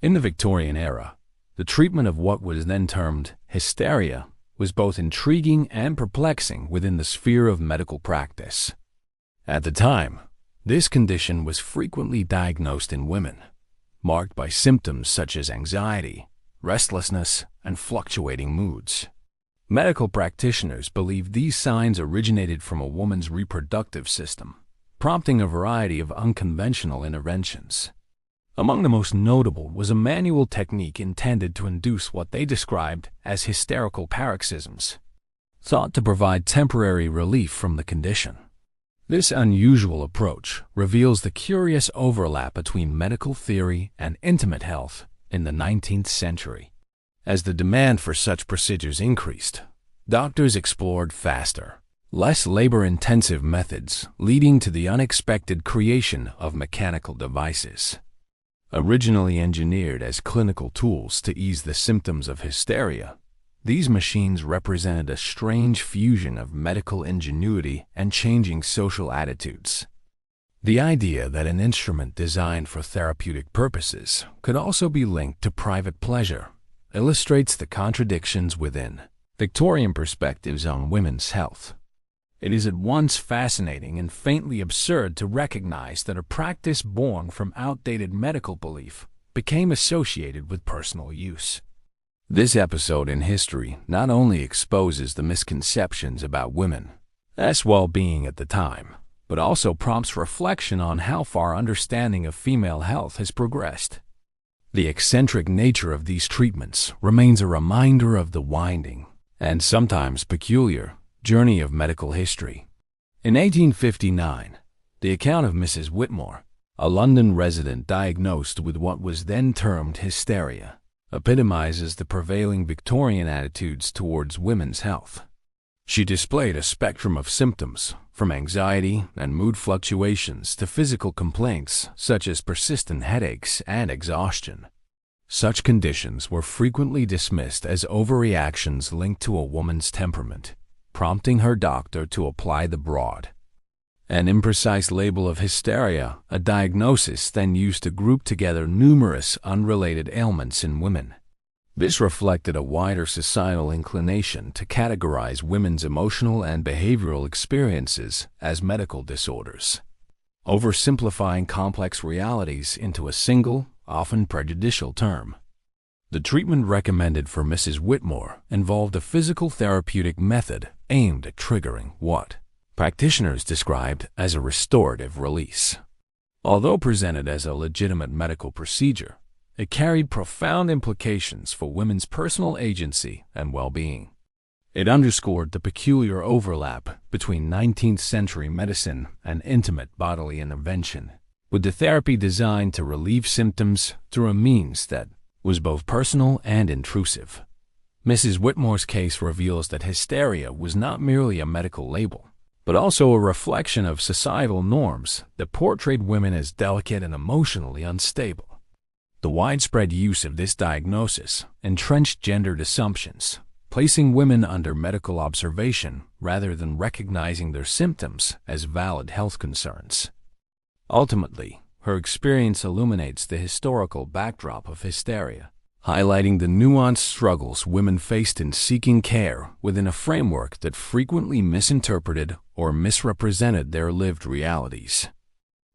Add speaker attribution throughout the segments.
Speaker 1: In the Victorian era, the treatment of what was then termed hysteria was both intriguing and perplexing within the sphere of medical practice. At the time, this condition was frequently diagnosed in women, marked by symptoms such as anxiety, restlessness, and fluctuating moods. Medical practitioners believed these signs originated from a woman's reproductive system, prompting a variety of unconventional interventions. Among the most notable was a manual technique intended to induce what they described as hysterical paroxysms, thought to provide temporary relief from the condition. This unusual approach reveals the curious overlap between medical theory and intimate health in the 19th century. As the demand for such procedures increased, doctors explored faster, less labor-intensive methods, leading to the unexpected creation of mechanical devices. Originally engineered as clinical tools to ease the symptoms of hysteria, these machines represented a strange fusion of medical ingenuity and changing social attitudes. The idea that an instrument designed for therapeutic purposes could also be linked to private pleasure illustrates the contradictions within Victorian perspectives on women's health. It is at once fascinating and faintly absurd to recognize that a practice born from outdated medical belief became associated with personal use. This episode in history not only exposes the misconceptions about women's well-being at the time, but also prompts reflection on how far understanding of female health has progressed. The eccentric nature of these treatments remains a reminder of the winding, and sometimes peculiar, journey of medical history. In 1859, the account of Mrs. Whitmore, a London resident diagnosed with what was then termed hysteria, epitomizes the prevailing Victorian attitudes towards women's health. She displayed a spectrum of symptoms, from anxiety and mood fluctuations to physical complaints such as persistent headaches and exhaustion. Such conditions were frequently dismissed as overreactions linked to a woman's temperament, prompting her doctor to apply the broad and imprecise label of hysteria, a diagnosis then used to group together numerous unrelated ailments in women. This reflected a wider societal inclination to categorize women's emotional and behavioral experiences as medical disorders, oversimplifying complex realities into a single, often prejudicial term. The treatment recommended for Mrs. Whitmore involved a physical therapeutic method aimed at triggering what practitioners described as a restorative release. Although presented as a legitimate medical procedure, it carried profound implications for women's personal agency and well-being. It underscored the peculiar overlap between 19th century medicine and intimate bodily intervention, with the therapy designed to relieve symptoms through a means that was both personal and intrusive. Mrs. Whitmore's case reveals that hysteria was not merely a medical label, but also a reflection of societal norms that portrayed women as delicate and emotionally unstable. The widespread use of this diagnosis entrenched gendered assumptions, placing women under medical observation rather than recognizing their symptoms as valid health concerns. Ultimately, her experience illuminates the historical backdrop of hysteria, highlighting the nuanced struggles women faced in seeking care within a framework that frequently misinterpreted or misrepresented their lived realities.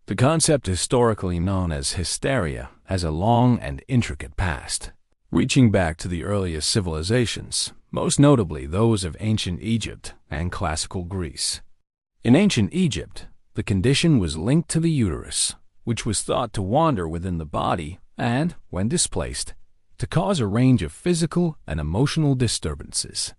Speaker 1: The concept historically known as hysteria has a long and intricate past, reaching back to the earliest civilizations, most notably those of ancient Egypt and classical Greece. In ancient Egypt, the condition was linked to the uterus, which was thought to wander within the body and, when displaced, to cause a range of physical and emotional disturbances.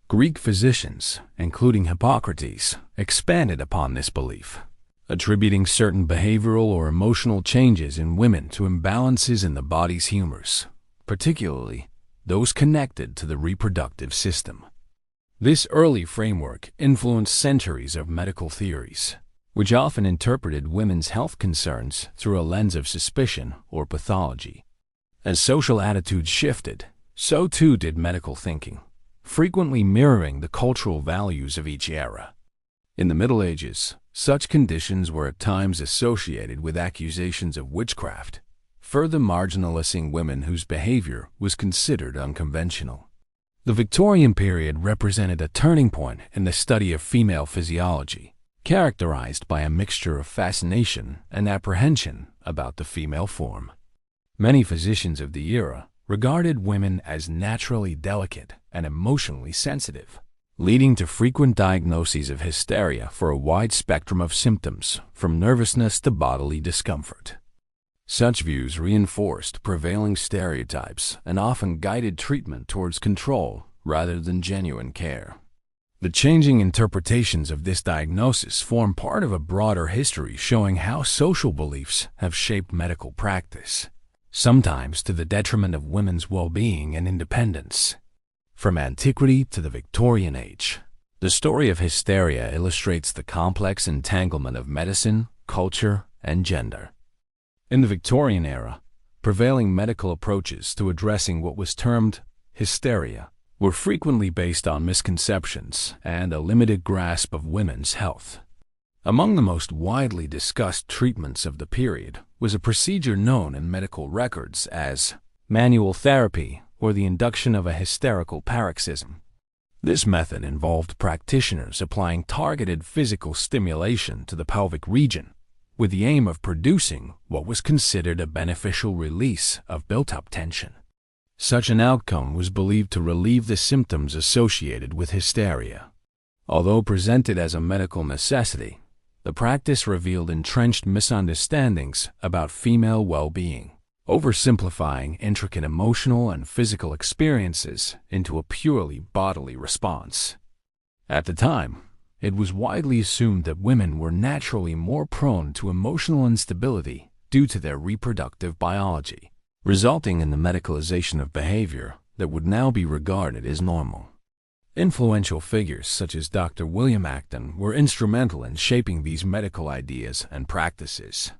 Speaker 1: Greek physicians, including Hippocrates, expanded upon this belief, attributing certain behavioral or emotional changes in women to imbalances in the body's humors, particularly those connected to the reproductive system. This early framework influenced centuries of medical theories, which often interpreted women's health concerns through a lens of suspicion or pathology. As social attitudes shifted, so too did medical thinking, frequently mirroring the cultural values of each era. In the Middle Ages, such conditions were at times associated with accusations of witchcraft, further marginalizing women whose behavior was considered unconventional. The Victorian period represented a turning point in the study of female physiology, characterized by a mixture of fascination and apprehension about the female form. Many physicians of the era regarded women as naturally delicate and emotionally sensitive, leading to frequent diagnoses of hysteria for a wide spectrum of symptoms, from nervousness to bodily discomfort. Such views reinforced prevailing stereotypes and often guided treatment towards control rather than genuine care. The changing interpretations of this diagnosis form part of a broader history showing how social beliefs have shaped medical practice, sometimes to the detriment of women's well-being and independence. From antiquity to the Victorian age, the story of hysteria illustrates the complex entanglement of medicine, culture, and gender. In the Victorian era, prevailing medical approaches to addressing what was termed hysteria were frequently based on misconceptions and a limited grasp of women's health. Among the most widely discussed treatments of the period was a procedure known in medical records as manual therapy, or the induction of a hysterical paroxysm. This method involved practitioners applying targeted physical stimulation to the pelvic region, with the aim of producing what was considered a beneficial release of built-up tension. Such an outcome was believed to relieve the symptoms associated with hysteria. Although presented as a medical necessity, the practice revealed entrenched misunderstandings about female well-being, oversimplifying intricate emotional and physical experiences into a purely bodily response. At the time, it was widely assumed that women were naturally more prone to emotional instability due to their reproductive biology, resulting in the medicalization of behavior that would now be regarded as normal. Influential figures such as Dr. William Acton were instrumental in shaping these medical ideas and practices.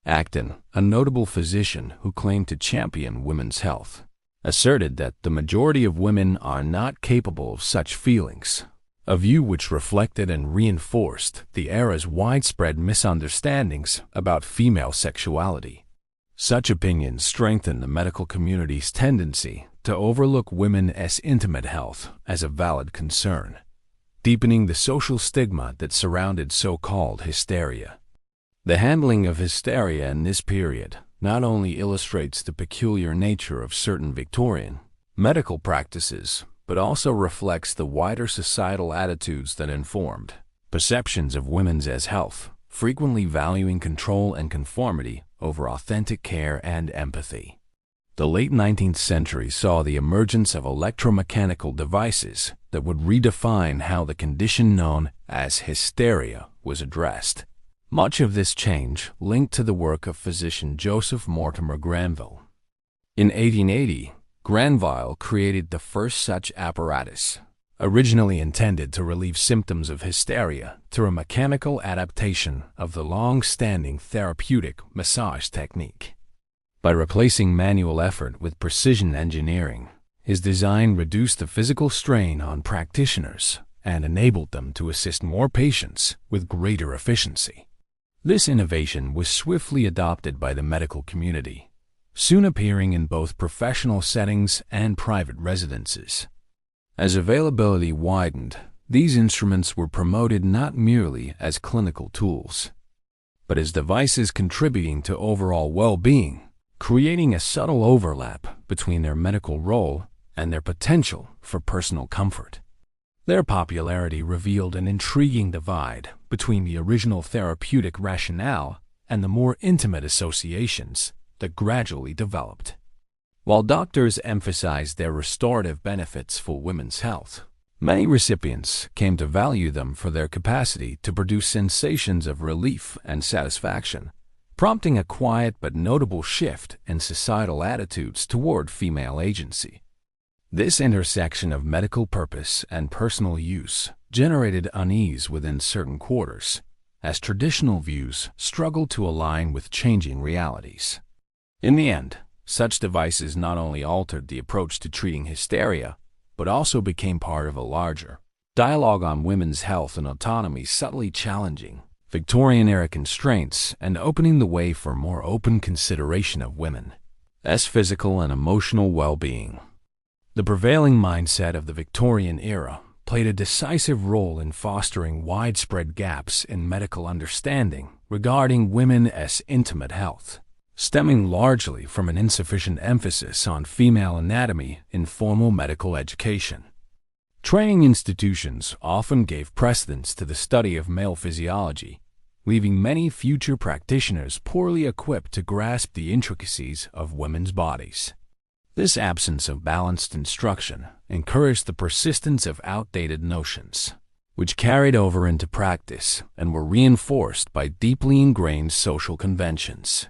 Speaker 1: Acton, a notable physician who claimed to champion women's health, asserted that the majority of women are not capable of such feelings, a view which reflected and reinforced the era's widespread misunderstandings about female sexuality. Such opinions strengthened the medical community's tendency to overlook women's intimate health as a valid concern, deepening the social stigma that surrounded so-called hysteria. The handling of hysteria in this period not only illustrates the peculiar nature of certain Victorian medical practices, but also reflects the wider societal attitudes that informed perceptions of women's health, frequently valuing control and conformity over authentic care and empathy. The late 19th century saw the emergence of electromechanical devices that would redefine how the condition known as hysteria was addressed. Much of this change linked to the work of physician Joseph Mortimer Granville. In 1880, Granville created the first such apparatus, originally intended to relieve symptoms of hysteria through a mechanical adaptation of the long-standing therapeutic massage technique. By replacing manual effort with precision engineering, his design reduced the physical strain on practitioners and enabled them to assist more patients with greater efficiency. This innovation was swiftly adopted by the medical community, soon appearing in both professional settings and private residences. As availability widened, these instruments were promoted not merely as clinical tools, but as devices contributing to overall well-being, creating a subtle overlap between their medical role and their potential for personal comfort. Their popularity revealed an intriguing divide between the original therapeutic rationale and the more intimate associations that gradually developed. While doctors emphasized their restorative benefits for women's health, many recipients came to value them for their capacity to produce sensations of relief and satisfaction, prompting a quiet but notable shift in societal attitudes toward female agency. This intersection of medical purpose and personal use generated unease within certain quarters, as traditional views struggled to align with changing realities. In the end, such devices not only altered the approach to treating hysteria, but also became part of a larger dialogue on women's health and autonomy, subtly challenging Victorian-era constraints and opening the way for more open consideration of women. as physical and emotional well-being. The prevailing mindset of the Victorian era played a decisive role in fostering widespread gaps in medical understanding regarding women as intimate health, stemming largely from an insufficient emphasis on female anatomy in formal medical education. Training institutions often gave precedence to the study of male physiology, leaving many future practitioners poorly equipped to grasp the intricacies of women's bodies. This absence of balanced instruction encouraged the persistence of outdated notions, which carried over into practice and were reinforced by deeply ingrained social conventions.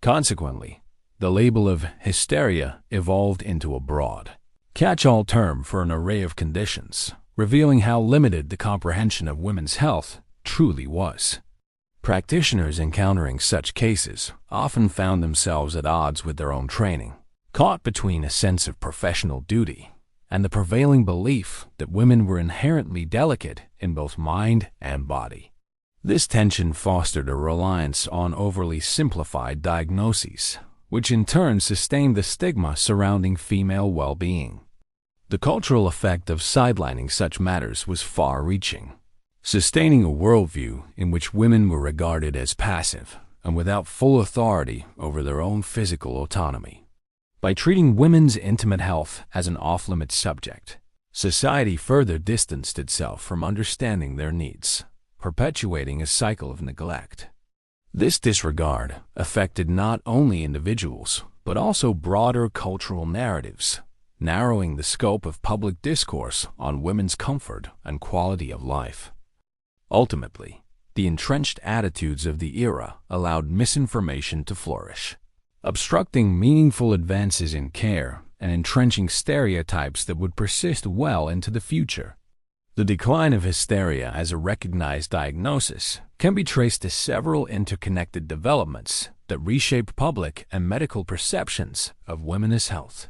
Speaker 1: Consequently, the label of hysteria evolved into a broad, catch-all term for an array of conditions, revealing how limited the comprehension of women's health truly was. Practitioners encountering such cases often found themselves at odds with their own training, caught between a sense of professional duty and the prevailing belief that women were inherently delicate in both mind and body. This tension fostered a reliance on overly simplified diagnoses, which in turn sustained the stigma surrounding female well-being. The cultural effect of sidelining such matters was far-reaching, sustaining a worldview in which women were regarded as passive and without full authority over their own physical autonomy. By treating women's intimate health as an off-limits subject, society further distanced itself from understanding their needs, perpetuating a cycle of neglect. This disregard affected not only individuals, but also broader cultural narratives, narrowing the scope of public discourse on women's comfort and quality of life. Ultimately, the entrenched attitudes of the era allowed misinformation to flourish, obstructing meaningful advances in care and entrenching stereotypes that would persist well into the future. The decline of hysteria as a recognized diagnosis can be traced to several interconnected developments that reshape public and medical perceptions of women's health.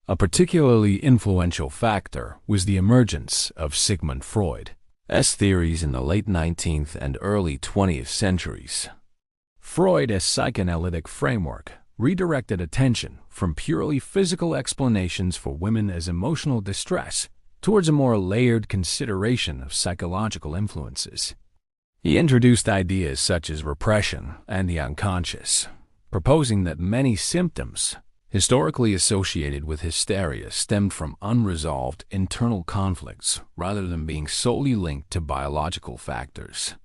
Speaker 1: A particularly influential factor was the emergence of Sigmund Freud's theories in the late 19th and early 20th centuries. Freud's psychoanalytic framework redirected attention from purely physical explanations for women as emotional distress towards a more layered consideration of psychological influences. He introduced ideas such as repression and the unconscious, proposing that many symptoms historically associated with hysteria stemmed from unresolved internal conflicts rather than being solely linked to biological factors.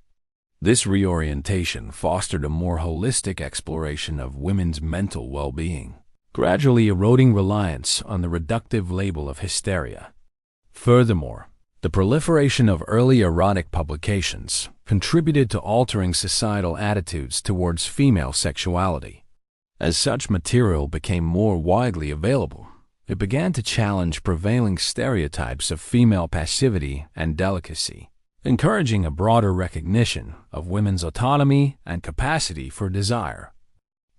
Speaker 1: This reorientation fostered a more holistic exploration of women's mental well-being, gradually eroding reliance on the reductive label of hysteria. Furthermore, the proliferation of early erotic publications contributed to altering societal attitudes towards female sexuality. As such material became more widely available, it began to challenge prevailing stereotypes of female passivity and delicacy, encouraging a broader recognition of women's autonomy and capacity for desire.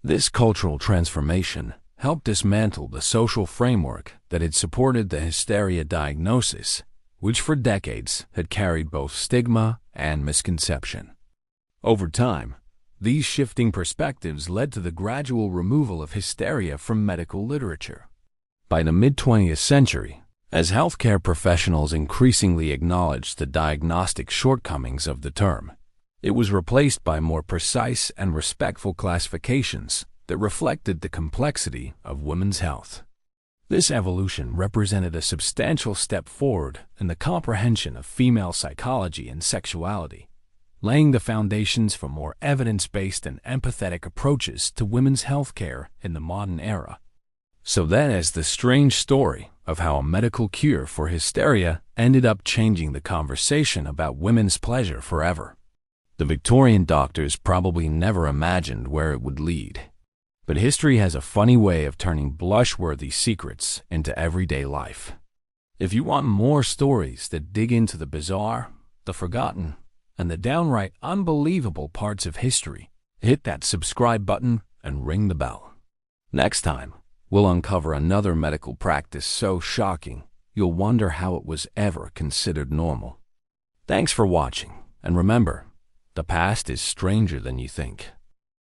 Speaker 1: This cultural transformation helped dismantle the social framework that had supported the hysteria diagnosis, which for decades had carried both stigma and misconception. Over time, these shifting perspectives led to the gradual removal of hysteria from medical literature. By the mid-20th century, as healthcare professionals increasingly acknowledged the diagnostic shortcomings of the term, it was replaced by more precise and respectful classifications that reflected the complexity of women's health. This evolution represented a substantial step forward in the comprehension of female psychology and sexuality, laying the foundations for more evidence-based and empathetic approaches to women's healthcare in the modern era. So that is the strange story of how a medical cure for hysteria ended up changing the conversation about women's pleasure forever. The Victorian doctors probably never imagined where it would lead. But history has a funny way of turning blush-worthy secrets into everyday life. If you want more stories that dig into the bizarre, the forgotten, and the downright unbelievable parts of history, hit that subscribe button and ring the bell. Next time, we'll uncover another medical practice so shocking you'll wonder how it was ever considered normal. Thanks for watching, and remember, the past is stranger than you think.